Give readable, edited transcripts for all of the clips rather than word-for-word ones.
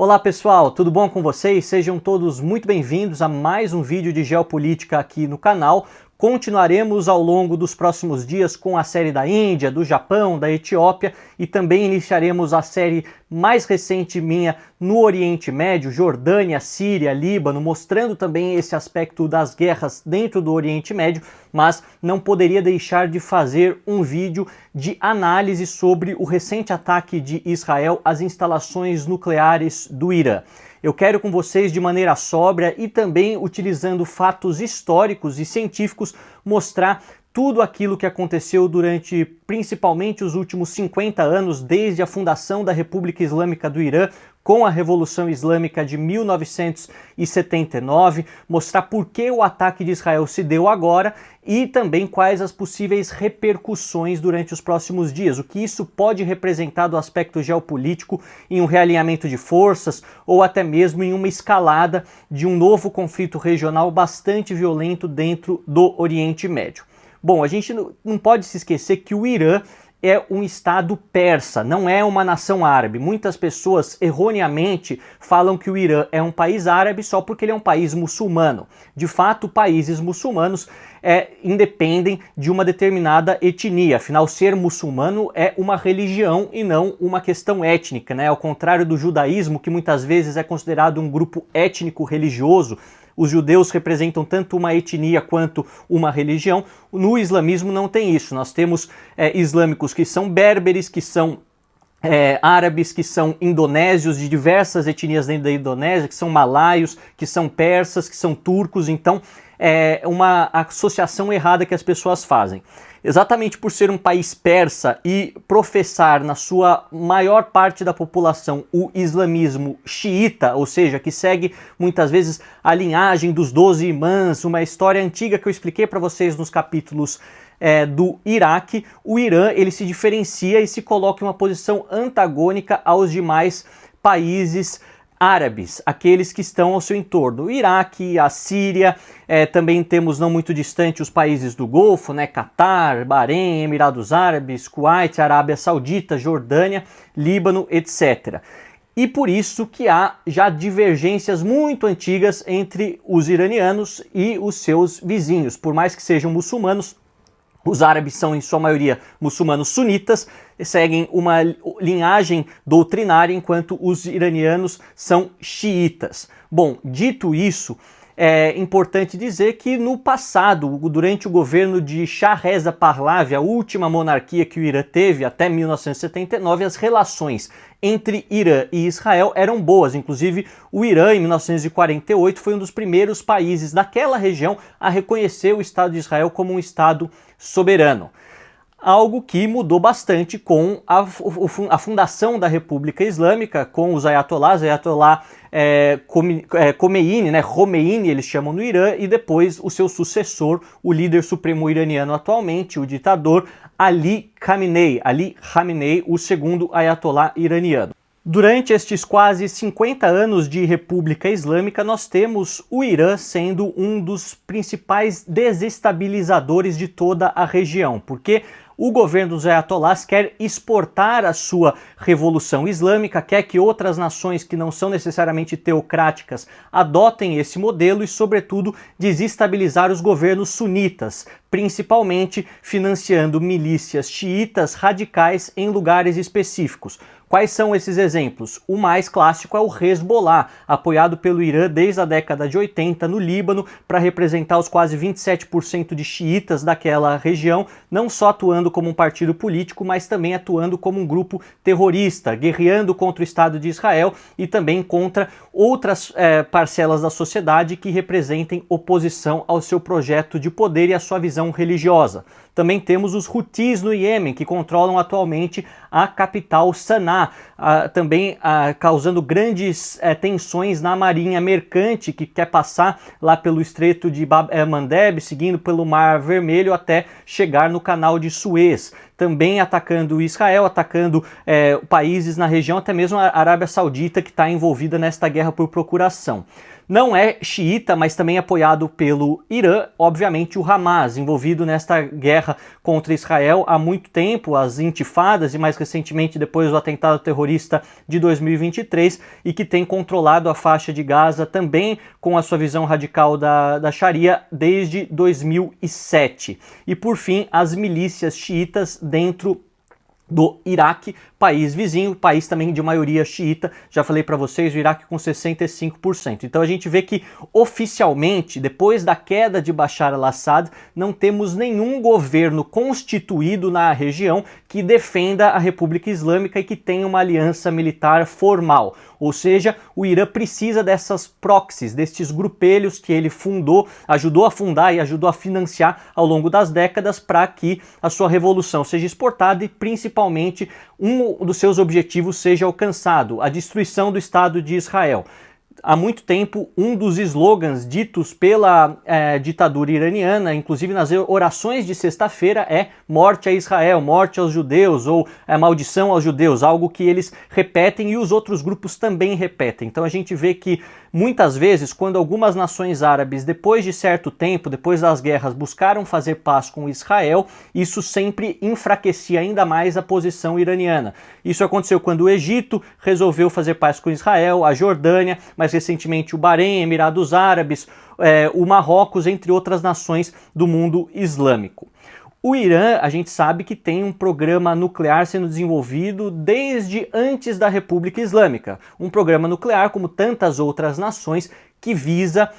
Olá pessoal, tudo bom com vocês? Sejam todos muito bem-vindos a mais um vídeo de geopolítica aqui no canal. Continuaremos ao longo dos próximos dias com a série da Índia, do Japão, da Etiópia e também iniciaremos a série mais recente minha no Oriente Médio, Jordânia, Síria, Líbano, mostrando também esse aspecto das guerras dentro do Oriente Médio, mas não poderia deixar de fazer um vídeo de análise sobre o recente ataque de Israel às instalações nucleares do Irã. Eu quero com vocês, de maneira sóbria e também utilizando fatos históricos e científicos, mostrar tudo aquilo que aconteceu durante principalmente os últimos 50 anos, desde a fundação da República Islâmica do Irã, com a Revolução Islâmica de 1979, mostrar por que o ataque de Israel se deu agora e também quais as possíveis repercussões durante os próximos dias, o que isso pode representar do aspecto geopolítico em um realinhamento de forças ou até mesmo em uma escalada de um novo conflito regional bastante violento dentro do Oriente Médio. Bom, a gente não pode se esquecer que o Irã é um estado persa, não é uma nação árabe. Muitas pessoas erroneamente falam que o Irã é um país árabe só porque ele é um país muçulmano. De fato, países muçulmanos independem de uma determinada etnia. Afinal, ser muçulmano é uma religião e não uma questão étnica, né? Ao contrário do judaísmo, que muitas vezes é considerado um grupo étnico religioso. Os judeus representam tanto uma etnia quanto uma religião. No islamismo não tem isso. Nós temos islâmicos que são berberes, que são árabes, que são indonésios, de diversas etnias dentro da Indonésia, que são malaios, que são persas, que são turcos. Então é uma associação errada que as pessoas fazem. Exatamente por ser um país persa e professar na sua maior parte da população o islamismo xiita, ou seja, que segue muitas vezes a linhagem dos 12 imãs, uma história antiga que eu expliquei para vocês nos capítulos do Iraque, o Irã ele se diferencia e se coloca em uma posição antagônica aos demais países árabes, aqueles que estão ao seu entorno, o Iraque, a Síria, também temos não muito distante os países do Golfo, né, Catar, Bahrein, Emirados Árabes, Kuwait, Arábia Saudita, Jordânia, Líbano, etc. E por isso que há já divergências muito antigas entre os iranianos e os seus vizinhos, por mais que sejam muçulmanos. Os árabes são, em sua maioria, muçulmanos sunitas, seguem uma linhagem doutrinária, enquanto os iranianos são xiitas. Bom, dito isso, é importante dizer que no passado, durante o governo de Shah Reza Pahlavi, a última monarquia que o Irã teve até 1979, as relações entre Irã e Israel eram boas. Inclusive, o Irã, em 1948, foi um dos primeiros países daquela região a reconhecer o Estado de Israel como um Estado soberano. Algo que mudou bastante com a fundação da República Islâmica, com os ayatolás, Ayatollah Khomeini, né, Khomeini eles chamam no Irã, e depois o seu sucessor, o líder supremo iraniano atualmente, o ditador Ali Khamenei, o segundo ayatollah iraniano. Durante estes quase 50 anos de República Islâmica, nós temos o Irã sendo um dos principais desestabilizadores de toda a região, porque o governo dos ayatolás quer exportar a sua revolução islâmica, quer que outras nações que não são necessariamente teocráticas adotem esse modelo e, sobretudo, desestabilizar os governos sunitas, principalmente financiando milícias xiitas radicais em lugares específicos. Quais são esses exemplos? O mais clássico é o Hezbollah, apoiado pelo Irã desde a década de 80 no Líbano, para representar os quase 27% de xiitas daquela região, não só atuando como um partido político, mas também atuando como um grupo terrorista, guerreando contra o Estado de Israel e também contra outras parcelas da sociedade que representem oposição ao seu projeto de poder e à sua visão religiosa. Também temos os Houthis no Iêmen, que controlam atualmente a capital Sanaa, também causando grandes tensões na marinha mercante, que quer passar lá pelo Estreito de Bab el-Mandeb, seguindo pelo Mar Vermelho até chegar no Canal de Suez. também atacando Israel, atacando países na região, até mesmo a Arábia Saudita, que está envolvida nesta guerra por procuração. Não é xiita, mas também apoiado pelo Irã, obviamente o Hamas, envolvido nesta guerra contra Israel há muito tempo, as intifadas e mais recentemente depois do atentado terrorista de 2023, e que tem controlado a faixa de Gaza também com a sua visão radical da Sharia desde 2007. E por fim, as milícias xiitas dentro do Iraque, país vizinho, país também de maioria xiita, já falei para vocês, o Iraque com 65%. Então a gente vê que oficialmente, depois da queda de Bashar al-Assad, não temos nenhum governo constituído na região que defenda a República Islâmica e que tenha uma aliança militar formal. Ou seja, o Irã precisa dessas proxies, destes grupelhos que ele fundou, ajudou a fundar e ajudou a financiar ao longo das décadas para que a sua revolução seja exportada e principalmente um dos seus objetivos seja alcançado, a destruição do Estado de Israel. Há muito tempo, um dos slogans ditos pela ditadura iraniana, inclusive nas orações de sexta-feira, é morte a Israel, morte aos judeus, ou maldição aos judeus, algo que eles repetem e os outros grupos também repetem. Então a gente vê que muitas vezes, quando algumas nações árabes, depois de certo tempo, depois das guerras, buscaram fazer paz com Israel, isso sempre enfraquecia ainda mais a posição iraniana. Isso aconteceu quando o Egito resolveu fazer paz com Israel, a Jordânia, mais recentemente o Bahrein, Emirados Árabes, o Marrocos, entre outras nações do mundo islâmico. O Irã, a gente sabe que tem um programa nuclear sendo desenvolvido desde antes da República Islâmica. Um programa nuclear, como tantas outras nações, que visa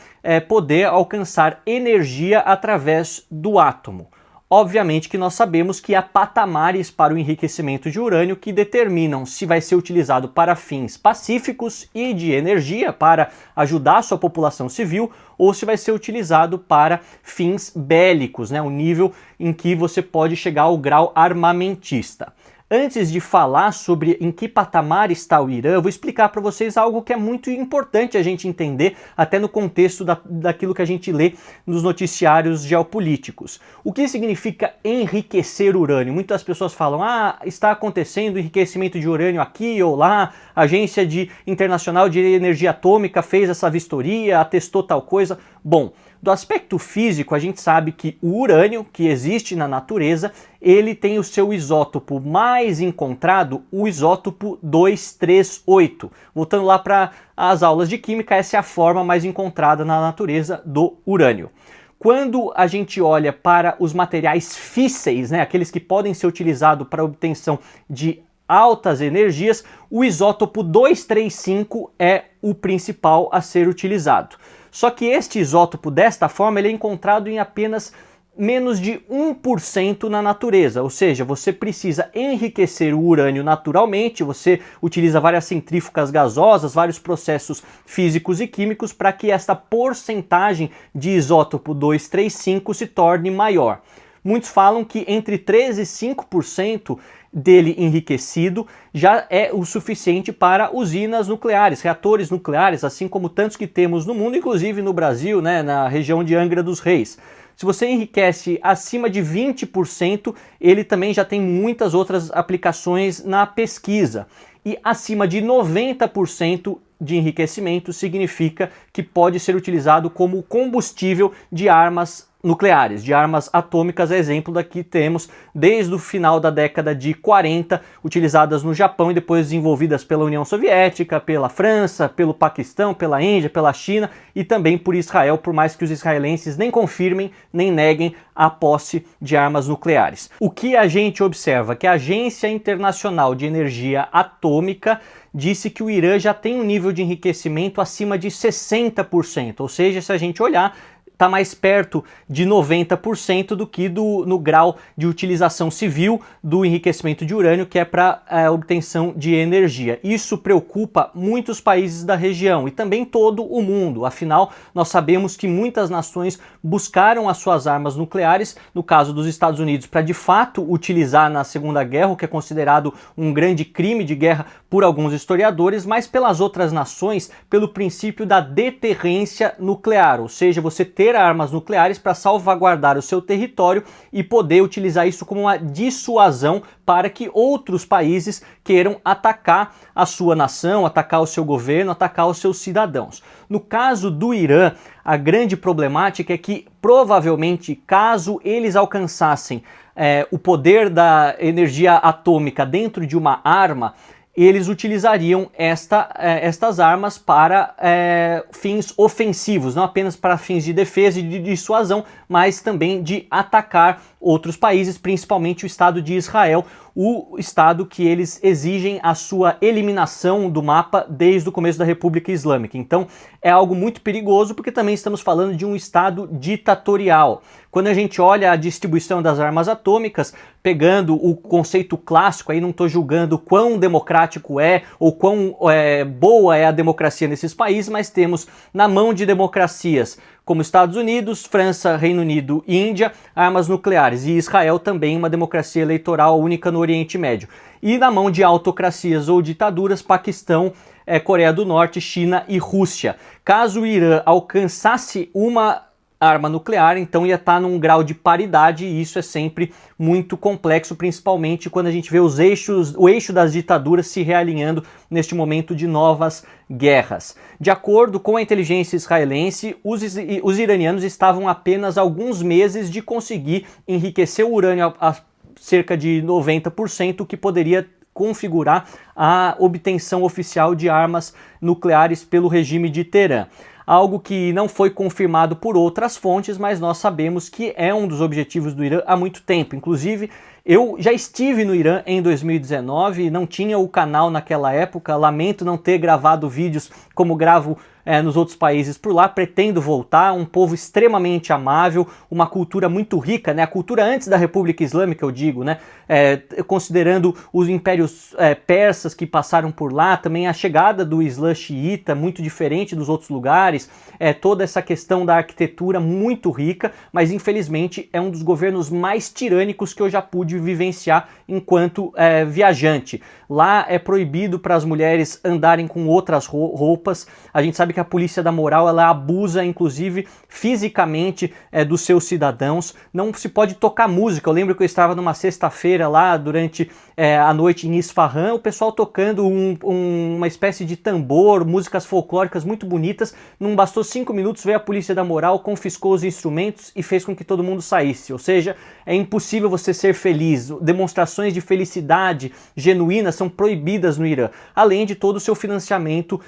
poder alcançar energia através do átomo. Obviamente que nós sabemos que há patamares para o enriquecimento de urânio que determinam se vai ser utilizado para fins pacíficos e de energia para ajudar a sua população civil ou se vai ser utilizado para fins bélicos, né? O nível em que você pode chegar ao grau armamentista. Antes de falar sobre em que patamar está o Irã, eu vou explicar para vocês algo que é muito importante a gente entender, até no contexto daquilo que a gente lê nos noticiários geopolíticos. O que significa enriquecer urânio? Muitas pessoas falam, está acontecendo enriquecimento de urânio aqui ou lá, a Agência Internacional de Energia Atômica fez essa vistoria, atestou tal coisa. Bom, do aspecto físico, a gente sabe que o urânio, que existe na natureza, ele tem o seu isótopo mais encontrado, o isótopo 238. Voltando lá para as aulas de química, essa é a forma mais encontrada na natureza do urânio. Quando a gente olha para os materiais físseis, né, aqueles que podem ser utilizados para a obtenção de altas energias, o isótopo 235 é o principal a ser utilizado. Só que este isótopo, desta forma, ele é encontrado em apenas menos de 1% na natureza, ou seja, você precisa enriquecer o urânio naturalmente, você utiliza várias centrífugas gasosas, vários processos físicos e químicos para que esta porcentagem de isótopo 235 se torne maior. Muitos falam que entre 3% e 5% dele enriquecido já é o suficiente para usinas nucleares, reatores nucleares, assim como tantos que temos no mundo, inclusive no Brasil, né, na região de Angra dos Reis. Se você enriquece acima de 20%, ele também já tem muitas outras aplicações na pesquisa. E acima de 90% de enriquecimento significa que pode ser utilizado como combustível de armas nucleares, de armas atômicas, exemplo daqui temos desde o final da década de 40, utilizadas no Japão e depois desenvolvidas pela União Soviética, pela França, pelo Paquistão, pela Índia, pela China e também por Israel, por mais que os israelenses nem confirmem nem neguem a posse de armas nucleares. O que a gente observa? Que a Agência Internacional de Energia Atômica disse que o Irã já tem um nível de enriquecimento acima de 60%, ou seja, se a gente olhar, está mais perto de 90% do que no grau de utilização civil do enriquecimento de urânio, que é para a obtenção de energia. Isso preocupa muitos países da região e também todo o mundo. Afinal, nós sabemos que muitas nações buscaram as suas armas nucleares, no caso dos Estados Unidos, para de fato utilizar na Segunda Guerra, o que é considerado um grande crime de guerra por alguns historiadores, mas pelas outras nações, pelo princípio da deterrência nuclear, ou seja, você ter ter armas nucleares para salvaguardar o seu território e poder utilizar isso como uma dissuasão para que outros países queiram atacar a sua nação, atacar o seu governo, atacar os seus cidadãos. No caso do Irã, a grande problemática é que provavelmente, caso eles alcançassem o poder da energia atômica dentro de uma arma, eles utilizariam estas armas para fins ofensivos, não apenas para fins de defesa e de dissuasão, mas também de atacar outros países, principalmente o Estado de Israel, o Estado que eles exigem a sua eliminação do mapa desde o começo da República Islâmica. Então é algo muito perigoso, porque também estamos falando de um Estado ditatorial. Quando a gente olha a distribuição das armas atômicas, pegando o conceito clássico, aí não estou julgando quão democrático é ou quão boa é a democracia nesses países, mas temos na mão de democracias como Estados Unidos, França, Reino Unido e Índia, armas nucleares, e Israel também, uma democracia eleitoral única no Oriente Médio. E na mão de autocracias ou ditaduras, Paquistão, Coreia do Norte, China e Rússia. Caso o Irã alcançasse uma arma nuclear, então ia estar num grau de paridade, e isso é sempre muito complexo, principalmente quando a gente vê o eixo das ditaduras se realinhando neste momento de novas guerras. De acordo com a inteligência israelense, os iranianos estavam apenas alguns meses de conseguir enriquecer o urânio a cerca de 90%, o que poderia configurar a obtenção oficial de armas nucleares pelo regime de Teherã. Algo que não foi confirmado por outras fontes, mas nós sabemos que é um dos objetivos do Irã há muito tempo. Inclusive, eu já estive no Irã em 2019, não tinha o canal naquela época, lamento não ter gravado vídeos como gravo nos outros países por lá, pretendo voltar, um povo extremamente amável, uma cultura muito rica, né? A cultura antes da República Islâmica, eu digo, né? Considerando os impérios persas que passaram por lá, também a chegada do Islã xiita, muito diferente dos outros lugares, toda essa questão da arquitetura muito rica, mas infelizmente é um dos governos mais tirânicos que eu já pude vivenciar enquanto viajante. Lá é proibido para as mulheres andarem com outras roupas, a gente sabe que a polícia da moral ela abusa inclusive fisicamente dos seus cidadãos, não se pode tocar música. Eu lembro que eu estava numa sexta-feira lá durante a noite em Isfahan, o pessoal tocando uma espécie de tambor, músicas folclóricas muito bonitas, não bastou 5 minutos, veio a polícia da moral, confiscou os instrumentos e fez com que todo mundo saísse, ou seja, é impossível você ser feliz, demonstrações de felicidade genuína são proibidas no Irã, além de todo o seu financiamento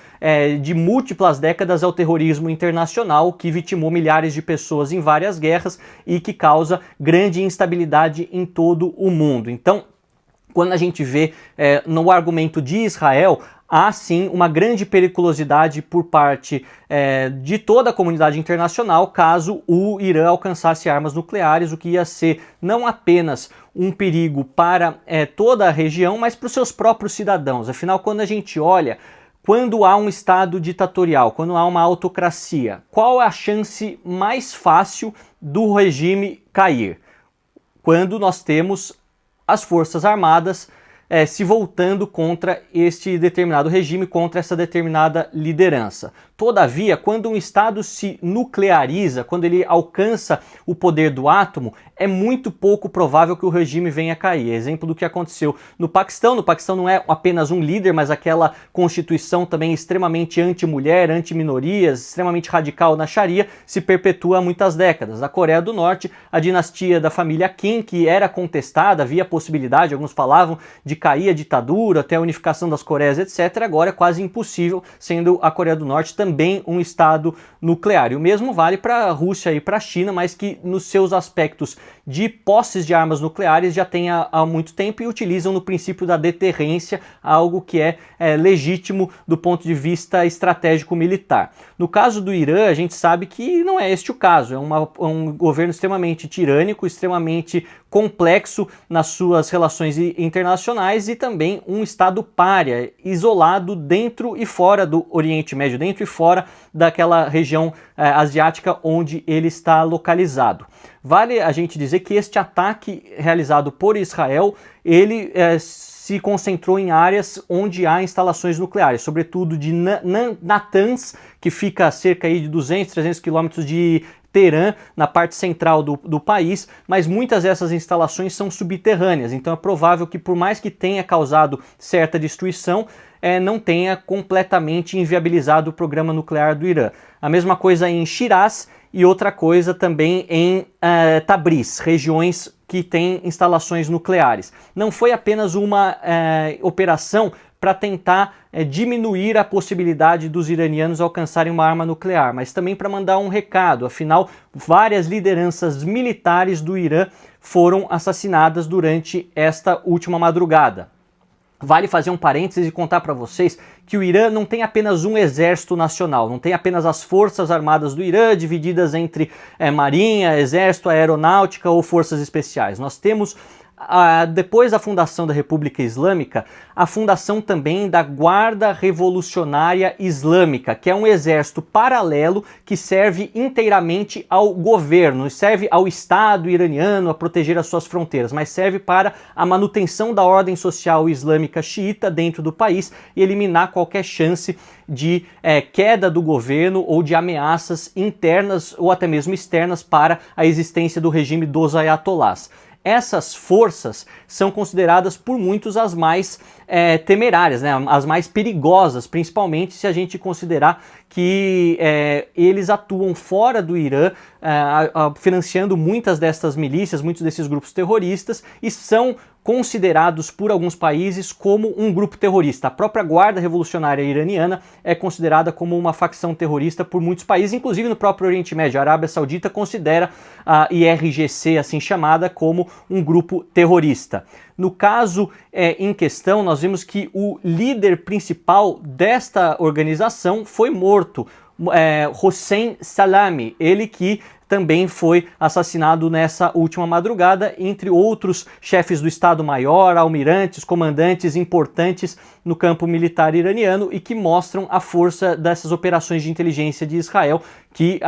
de múltiplas décadas ao terrorismo internacional que vitimou milhares de pessoas em várias guerras e que causa grande instabilidade em todo o mundo. Então, quando a gente vê no argumento de Israel, há sim uma grande periculosidade por parte de toda a comunidade internacional caso o Irã alcançasse armas nucleares, o que ia ser não apenas um perigo para toda a região, mas para os seus próprios cidadãos. Afinal, quando a gente olha, quando há um Estado ditatorial, quando há uma autocracia, qual é a chance mais fácil do regime cair? Quando nós temos as Forças Armadas se voltando contra este determinado regime, contra essa determinada liderança. Todavia, quando um Estado se nucleariza, quando ele alcança o poder do átomo, é muito pouco provável que o regime venha a cair. Exemplo do que aconteceu no Paquistão. No Paquistão não é apenas um líder, mas aquela constituição também extremamente anti-mulher, anti-minorias, extremamente radical na Sharia, se perpetua há muitas décadas. Na Coreia do Norte, a dinastia da família Kim, que era contestada, havia possibilidade, alguns falavam, de cair a ditadura, até a unificação das Coreias, etc., agora é quase impossível, sendo a Coreia do Norte também um Estado nuclear. E o mesmo vale para a Rússia e para a China, mas que nos seus aspectos de posses de armas nucleares já tem há muito tempo e utilizam no princípio da deterrência, algo que é legítimo do ponto de vista estratégico militar. No caso do Irã, a gente sabe que não é este o caso, é um governo extremamente tirânico, extremamente complexo nas suas relações internacionais e também um Estado pária, isolado dentro e fora do Oriente Médio, dentro e fora daquela região asiática onde ele está localizado. Vale a gente dizer que este ataque realizado por Israel, ele se concentrou em áreas onde há instalações nucleares, sobretudo de Natanz, que fica a cerca aí de 200, 300 quilômetros de Teherã, na parte central do país, mas muitas dessas instalações são subterrâneas, então é provável que, por mais que tenha causado certa destruição, não tenha completamente inviabilizado o programa nuclear do Irã. A mesma coisa em Shiraz e outra coisa também em Tabriz, regiões que têm instalações nucleares. Não foi apenas uma operação para tentar diminuir a possibilidade dos iranianos alcançarem uma arma nuclear, mas também para mandar um recado. Afinal, várias lideranças militares do Irã foram assassinadas durante esta última madrugada. Vale fazer um parênteses e contar para vocês que o Irã não tem apenas um exército nacional, não tem apenas as forças armadas do Irã divididas entre marinha, exército, aeronáutica ou forças especiais. Nós temos, depois da fundação da República Islâmica, a fundação também da Guarda Revolucionária Islâmica, que é um exército paralelo que serve inteiramente ao governo, serve ao Estado iraniano a proteger as suas fronteiras, mas serve para a manutenção da ordem social islâmica xiita dentro do país e eliminar qualquer chance de queda do governo ou de ameaças internas ou até mesmo externas para a existência do regime dos ayatolás. Essas forças são consideradas por muitos as mais temerárias, né? As mais perigosas, principalmente se a gente considerar que eles atuam fora do Irã, financiando muitas dessas milícias, muitos desses grupos terroristas, e são considerados por alguns países como um grupo terrorista. A própria Guarda Revolucionária Iraniana é considerada como uma facção terrorista por muitos países, inclusive no próprio Oriente Médio. A Arábia Saudita considera a IRGC, assim chamada, como um grupo terrorista. No caso em questão, nós vimos que o líder principal desta organização foi morto, Hossein Salami, ele que também foi assassinado nessa última madrugada, entre outros chefes do Estado-Maior, almirantes, comandantes importantes no campo militar iraniano e que mostram a força dessas operações de inteligência de Israel que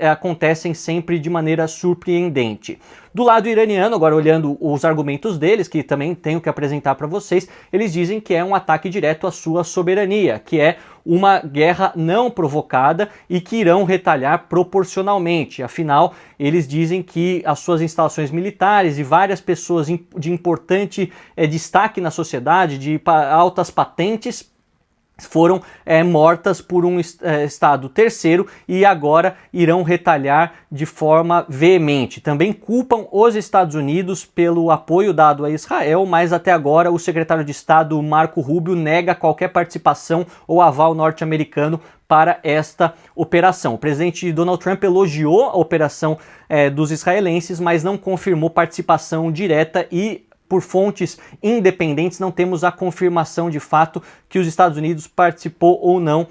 acontecem sempre de maneira surpreendente. Do lado iraniano, agora olhando os argumentos deles, que também tenho que apresentar para vocês, eles dizem que é um ataque direto à sua soberania, que é uma guerra não provocada e que irão retalhar proporcionalmente. Afinal, eles dizem que as suas instalações militares e várias pessoas de importante destaque na sociedade, de altas patentes, foram mortas por um Estado terceiro e agora irão retalhar de forma veemente. Também culpam os Estados Unidos pelo apoio dado a Israel, mas até agora o secretário de Estado Marco Rubio nega qualquer participação ou aval norte-americano para esta operação. O presidente Donald Trump elogiou a operação dos israelenses, mas não confirmou participação direta e por fontes independentes, não temos a confirmação de fato que os Estados Unidos participou ou não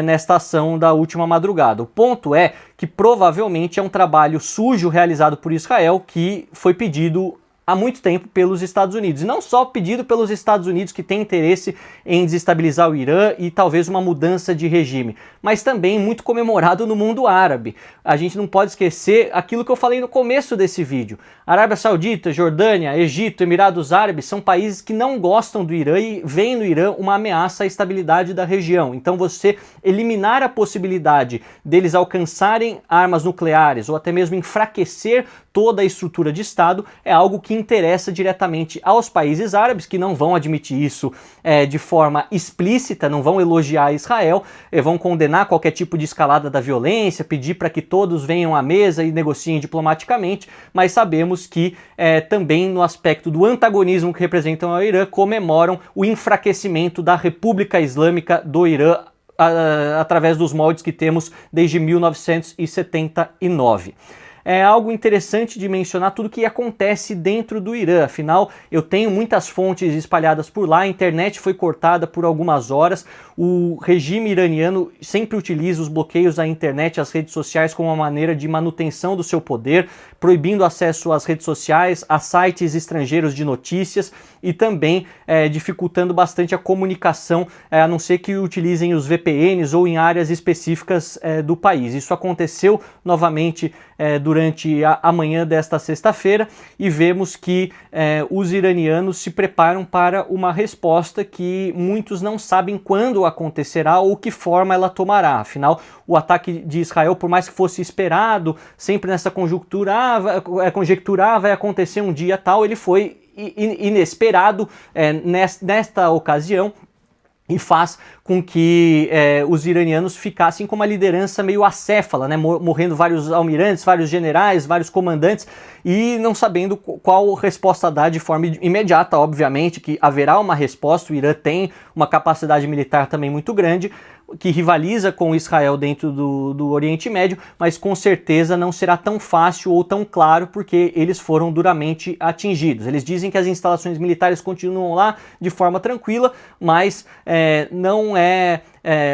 nesta ação da última madrugada. O ponto é que provavelmente é um trabalho sujo realizado por Israel que foi pedido há muito tempo pelos Estados Unidos. E não só pedido pelos Estados Unidos, que têm interesse em desestabilizar o Irã e talvez uma mudança de regime, mas também muito comemorado no mundo árabe. A gente não pode esquecer aquilo que eu falei no começo desse vídeo. Arábia Saudita, Jordânia, Egito, Emirados Árabes são países que não gostam do Irã e veem no Irã uma ameaça à estabilidade da região. Então você eliminar a possibilidade deles alcançarem armas nucleares ou até mesmo enfraquecer toda a estrutura de Estado é algo que interessa diretamente aos países árabes, que não vão admitir isso de forma explícita, não vão elogiar Israel, vão condenar qualquer tipo de escalada da violência, pedir para que todos venham à mesa e negociem diplomaticamente, mas sabemos que também no aspecto do antagonismo que representam ao Irã, comemoram o enfraquecimento da República Islâmica do Irã através dos moldes que temos desde 1979. É algo interessante de mencionar tudo que acontece dentro do Irã. Afinal, eu tenho muitas fontes espalhadas por lá, a internet foi cortada por algumas horas, o regime iraniano sempre utiliza os bloqueios à internet e às redes sociais como uma maneira de manutenção do seu poder, proibindo acesso às redes sociais, a sites estrangeiros de notícias e também dificultando bastante a comunicação, a não ser que utilizem os VPNs ou em áreas específicas do país. Isso aconteceu novamente durante durante a manhã desta sexta-feira e vemos que os iranianos se preparam para uma resposta que muitos não sabem quando acontecerá ou que forma ela tomará. Afinal, o ataque de Israel, por mais que fosse esperado, sempre nessa conjecturar vai acontecer um dia tal, ele foi inesperado nesta ocasião, e faz com que os iranianos ficassem com uma liderança meio acéfala, né? Morrendo vários almirantes, vários generais, vários comandantes, e não sabendo qual resposta dar de forma imediata. Obviamente que haverá uma resposta, o Irã tem uma capacidade militar também muito grande, que rivaliza com Israel dentro do Oriente Médio, mas com certeza não será tão fácil ou tão claro, porque eles foram duramente atingidos. Eles dizem que as instalações militares continuam lá de forma tranquila, mas não é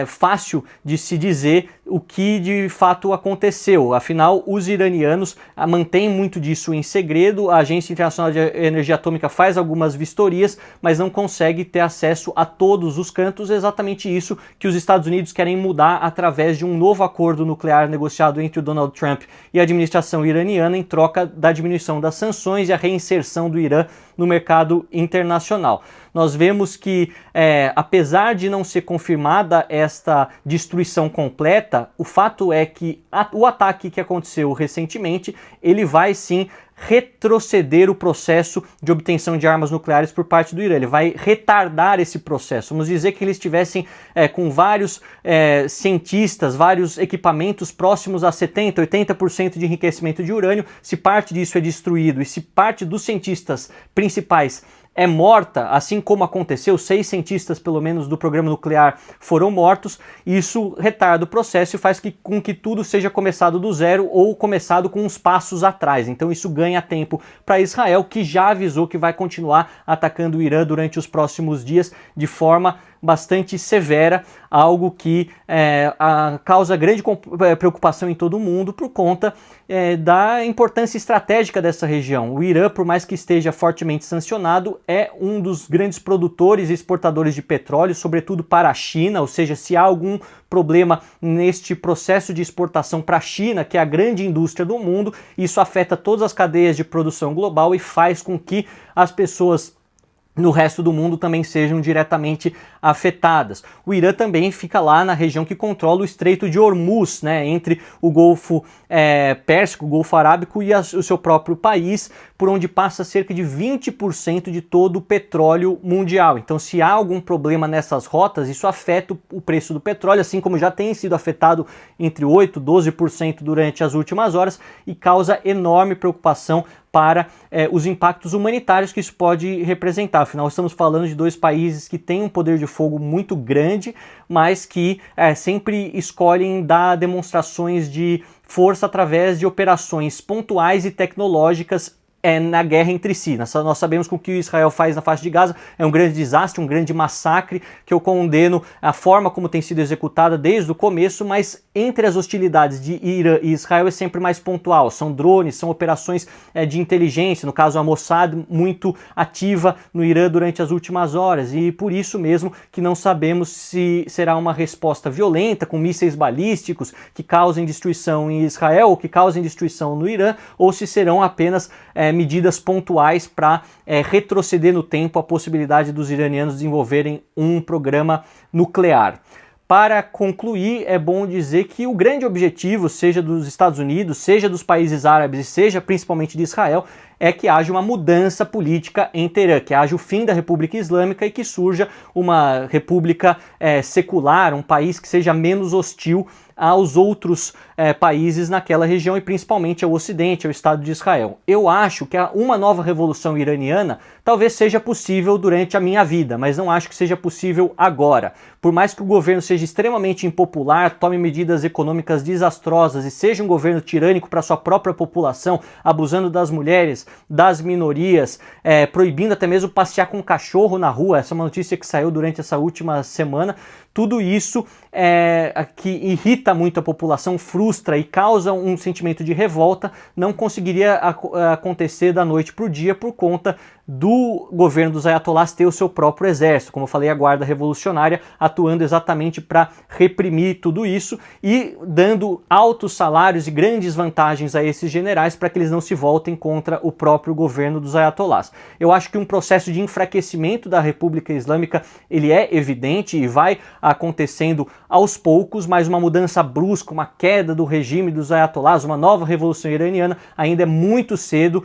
fácil de se dizer o que de fato aconteceu. Afinal, os iranianos mantêm muito disso em segredo. A Agência Internacional de Energia Atômica faz algumas vistorias, mas não consegue ter acesso a todos os cantos. Exatamente isso que os Estados Unidos querem mudar através de um novo acordo nuclear negociado entre o Donald Trump e a administração iraniana em troca da diminuição das sanções e a reinserção do Irã no mercado internacional. Nós vemos que, apesar de não ser confirmada esta destruição completa, o fato é que o ataque que aconteceu recentemente, ele vai sim retroceder o processo de obtenção de armas nucleares por parte do Irã. Ele vai retardar esse processo. Vamos dizer que eles estivessem com vários cientistas, vários equipamentos próximos a 70%, 80% de enriquecimento de urânio. Se parte disso é destruído e se parte dos cientistas principais é morta, assim como aconteceu, 6 cientistas pelo menos do programa nuclear foram mortos, isso retarda o processo e faz com que tudo seja começado do zero ou começado com uns passos atrás. Então isso ganha tempo para Israel, que já avisou que vai continuar atacando o Irã durante os próximos dias de forma bastante severa, algo que causa grande preocupação em todo o mundo por conta da importância estratégica dessa região. O Irã, por mais que esteja fortemente sancionado, é um dos grandes produtores e exportadores de petróleo, sobretudo para a China, ou seja, se há algum problema neste processo de exportação para a China, que é a grande indústria do mundo, isso afeta todas as cadeias de produção global e faz com que as pessoas no resto do mundo também sejam diretamente afetadas. O Irã também fica lá na região que controla o Estreito de Hormuz, né, entre o Golfo Pérsico, o Golfo Arábico e o seu próprio país, por onde passa cerca de 20% de todo o petróleo mundial. Então, se há algum problema nessas rotas, isso afeta o preço do petróleo, assim como já tem sido afetado entre 8% e 12% durante as últimas horas, e causa enorme preocupação para os impactos humanitários que isso pode representar. Afinal, estamos falando de dois países que têm um poder de fogo muito grande, mas que sempre escolhem dar demonstrações de força através de operações pontuais e tecnológicas na guerra entre si. Nós sabemos que o que Israel faz na faixa de Gaza é um grande desastre, um grande massacre, que eu condeno a forma como tem sido executada desde o começo, mas entre as hostilidades de Irã e Israel é sempre mais pontual. São drones, são operações de inteligência, no caso a Mossad, muito ativa no Irã durante as últimas horas, e por isso mesmo que não sabemos se será uma resposta violenta, com mísseis balísticos que causem destruição em Israel ou que causem destruição no Irã, ou se serão apenas medidas pontuais para retroceder no tempo a possibilidade dos iranianos desenvolverem um programa nuclear. Para concluir, é bom dizer que o grande objetivo, seja dos Estados Unidos, seja dos países árabes e seja principalmente de Israel, é que haja uma mudança política em Teherã, que haja o fim da República Islâmica e que surja uma república secular, um país que seja menos hostil aos outros países naquela região e principalmente ao Ocidente, ao Estado de Israel. Eu acho que uma nova revolução iraniana talvez seja possível durante a minha vida, mas não acho que seja possível agora. Por mais que o governo seja extremamente impopular, tome medidas econômicas desastrosas e seja um governo tirânico para sua própria população, abusando das mulheres, das minorias, proibindo até mesmo passear com um cachorro na rua, essa é uma notícia que saiu durante essa última semana, tudo isso que irrita muito a população, frustra e causa um sentimento de revolta, não conseguiria acontecer da noite para o dia por conta do governo dos ayatollahs ter o seu próprio exército, como eu falei, a Guarda Revolucionária atuando exatamente para reprimir tudo isso e dando altos salários e grandes vantagens a esses generais para que eles não se voltem contra o próprio governo dos ayatollahs. Eu acho que um processo de enfraquecimento da República Islâmica ele é evidente e vai acontecendo aos poucos, mas uma mudança brusca, uma queda do regime dos ayatollahs, uma nova revolução iraniana ainda é muito cedo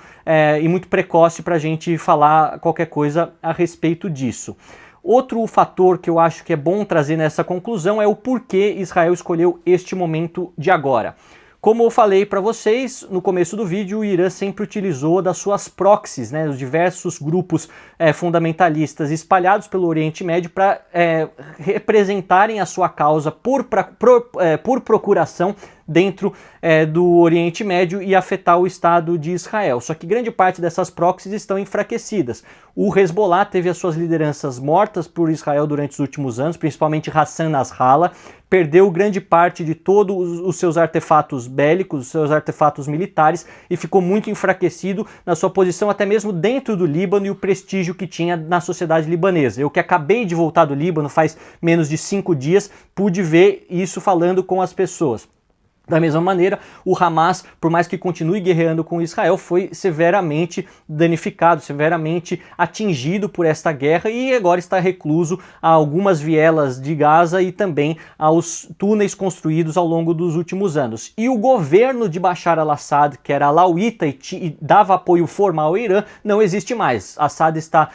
e muito precoce para a gente falar qualquer coisa a respeito disso. Outro fator que eu acho que é bom trazer nessa conclusão é o porquê Israel escolheu este momento de agora. Como eu falei para vocês no começo do vídeo, o Irã sempre utilizou das suas proxies, né, os diversos grupos fundamentalistas espalhados pelo Oriente Médio para representarem a sua causa por procuração dentro do Oriente Médio e afetar o Estado de Israel. Só que grande parte dessas proxies estão enfraquecidas. O Hezbollah teve as suas lideranças mortas por Israel durante os últimos anos, principalmente Hassan Nasrallah, perdeu grande parte de todos os seus artefatos bélicos, os seus artefatos militares e ficou muito enfraquecido na sua posição até mesmo dentro do Líbano e o prestígio que tinha na sociedade libanesa. Eu que acabei de voltar do Líbano faz menos de 5 dias, pude ver isso falando com as pessoas. Da mesma maneira, o Hamas, por mais que continue guerreando com Israel, foi severamente danificado, severamente atingido por esta guerra e agora está recluso a algumas vielas de Gaza e também aos túneis construídos ao longo dos últimos anos. E o governo de Bashar al-Assad, que era alauíta e dava apoio formal ao Irã, não existe mais. Assad está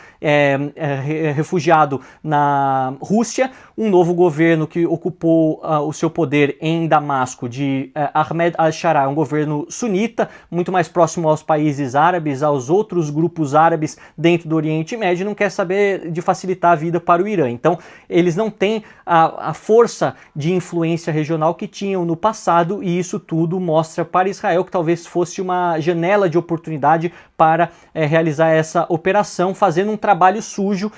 refugiado na Rússia, um novo governo que ocupou o seu poder em Damasco de Ahmed al-Sharaa, um governo sunita, muito mais próximo aos países árabes, aos outros grupos árabes dentro do Oriente Médio, não quer saber de facilitar a vida para o Irã. Então, eles não têm a força de influência regional que tinham no passado e isso tudo mostra para Israel que talvez fosse uma janela de oportunidade para realizar essa operação, fazendo um trabalho sujo,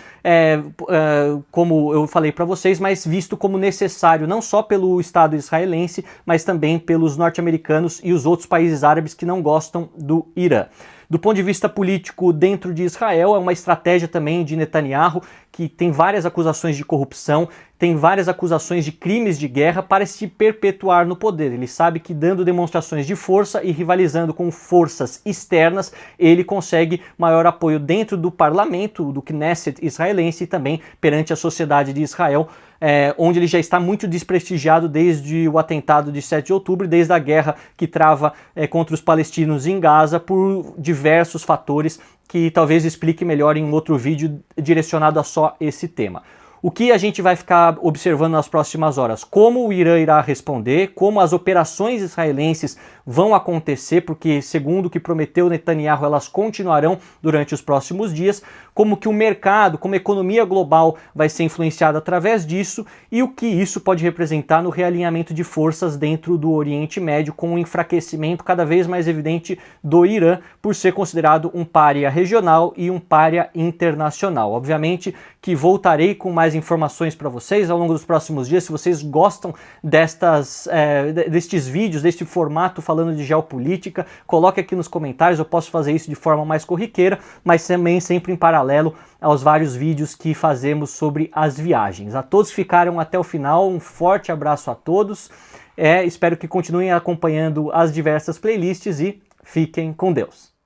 como eu falei para vocês, mas visto como necessário não só pelo Estado israelense, mas também pelos norte-americanos e os outros países árabes que não gostam do Irã. Do ponto de vista político dentro de Israel, é uma estratégia também de Netanyahu, que tem várias acusações de corrupção, tem várias acusações de crimes de guerra para se perpetuar no poder. Ele sabe que dando demonstrações de força e rivalizando com forças externas, ele consegue maior apoio dentro do parlamento, do Knesset israelense e também perante a sociedade de Israel, onde ele já está muito desprestigiado desde o atentado de 7 de outubro, desde a guerra que trava contra os palestinos em Gaza por diversos fatores que talvez explique melhor em um outro vídeo direcionado a só esse tema. O que a gente vai ficar observando nas próximas horas? Como o Irã irá responder, como as operações israelenses vão acontecer, porque segundo o que prometeu Netanyahu, elas continuarão durante os próximos dias, como que o mercado, como a economia global vai ser influenciada através disso e o que isso pode representar no realinhamento de forças dentro do Oriente Médio, com um enfraquecimento cada vez mais evidente do Irã, por ser considerado um pária regional e um pária internacional. Obviamente que voltarei com mais informações para vocês ao longo dos próximos dias. Se vocês gostam destes vídeos, deste formato falando de geopolítica, coloque aqui nos comentários. Eu posso fazer isso de forma mais corriqueira, mas também sempre em paralelo aos vários vídeos que fazemos sobre as viagens. A todos que ficaram até o final, um forte abraço a todos. Espero que continuem acompanhando as diversas playlists e fiquem com Deus.